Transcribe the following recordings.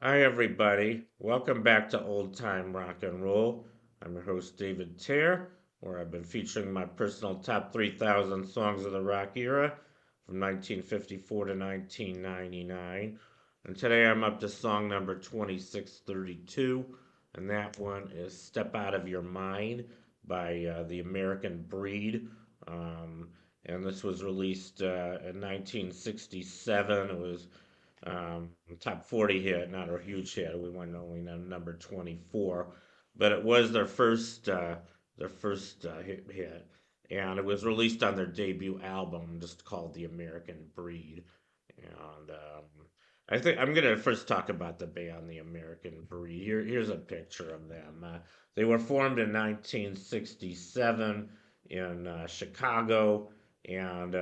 Hi, everybody. Welcome back to Old Time Rock and Roll. I'm your host, David Tear, where I've been featuring my personal top 3,000 songs of the rock era from 1954 to 1999. And today I'm up to song number 2632, and that one is Step Out of Your Mind by the American Breed. Um, and this was released in 1967. It was top 40 hit, not a huge hit. We went only on number 24, but it was their first hit, and it was released on their debut album, just called The American Breed. And I think I'm gonna first talk about the band, The American Breed. Here's a picture of them. They were formed in 1967 in Chicago, and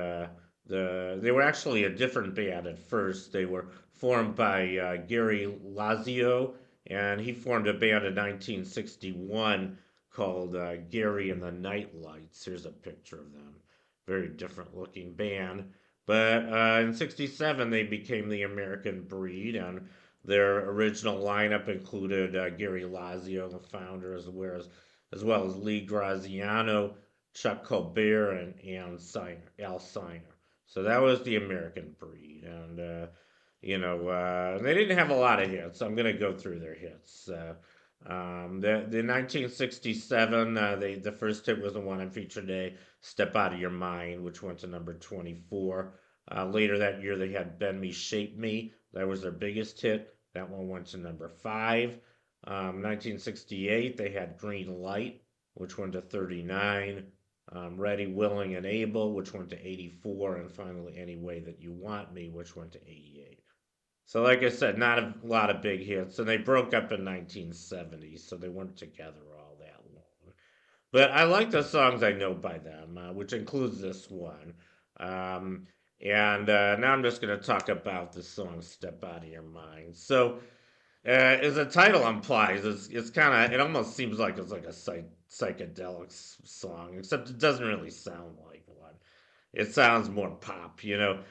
they were actually a different band at first. They were formed by Gary Lazio, and he formed a band in 1961 called Gary and the Nightlights. Here's a picture of them. Very different looking band. But in '67, they became the American Breed, and their original lineup included Gary Lazio, the founder, as well as Lee Graziano, Chuck Colbert, and Al Siner. So that was the American Breed, and they didn't have a lot of hits. I'm gonna go through their hits. The 1967, the first hit was the one I featured today, "Step Out of Your Mind," which went to number 24. Later that year, they had "Bend Me, Shape Me." That was their biggest hit. That one went to number 5. 1968, they had "Green Light," which went to 39. "Ready, Willing, and Able," which went to 84, and finally "Any Way That You Want Me," which went to 88. So, like I said, not a lot of big hits, and they broke up in 1970, so they weren't together all that long. But I like the songs I know by them, which includes this one. Um, and now I'm just going to talk about the song "Step Out of Your Mind." So, as the title implies, it's kind of, it almost seems like it's like a psychedelic song, except it doesn't really sound like one. It sounds more pop. But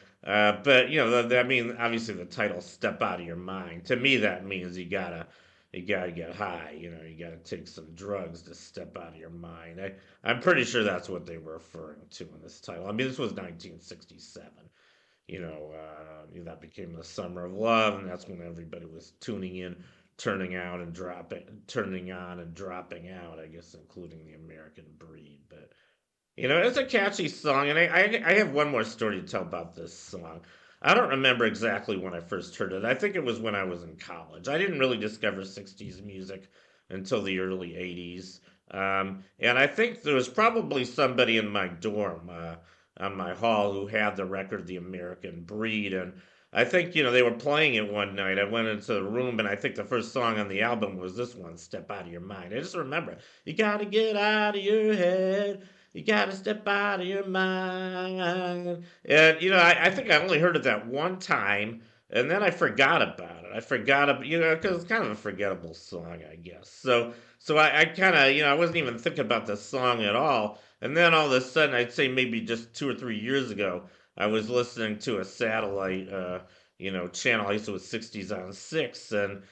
I mean, obviously the title "Step Out of Your Mind." To me, that means you gotta get high. You gotta take some drugs to step out of your mind. I'm pretty sure that's what they were referring to in this title. I mean, this was 1967. That became the summer of love, and that's when everybody was tuning in, turning on and dropping out. I guess, including the American Breed, but. It's a catchy song, and I have one more story to tell about this song. I don't remember exactly when I first heard it. I think it was when I was in college. I didn't really discover '60s music until the early '80s, and I think there was probably somebody in my dorm on my hall who had the record, "The American Breed," and I think they were playing it one night. I went into the room, and I think the first song on the album was this one, "Step Out of Your Mind." I just remember, you gotta get out of your head. You gotta step out of your mind. And I think I only heard it that one time, and then I forgot about it. I forgot about because it's kind of a forgettable song, I guess. So I kind of I wasn't even thinking about the song at all. And then all of a sudden, I'd say maybe just 2 or 3 years ago, I was listening to a satellite channel. I used to with '60s on 6, and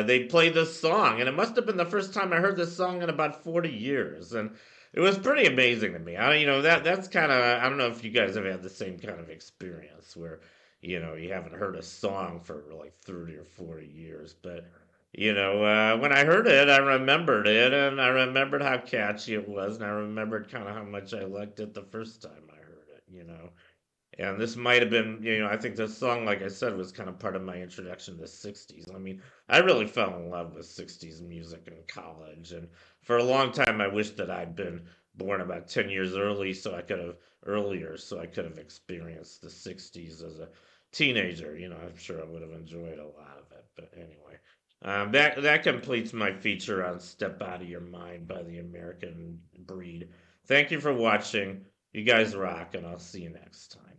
they played this song, and it must have been the first time I heard this song in about 40 years, and it was pretty amazing to me. That's kind of, I don't know if you guys have had the same kind of experience where you haven't heard a song for like 30 or 40 years, but when I heard it, I remembered it, and I remembered how catchy it was, and I remembered kind of how much I liked it the first time I heard it. And this might have been, I think this song, like I said, was kind of part of my introduction to '60s. I mean, I really fell in love with '60s music in college, and for a long time, I wished that I'd been born about 10 years earlier, so I could have experienced the '60s as a teenager. I'm sure I would have enjoyed a lot of it. But anyway, that completes my feature on "Step Out of Your Mind" by the American Breed. Thank you for watching. You guys rock, and I'll see you next time.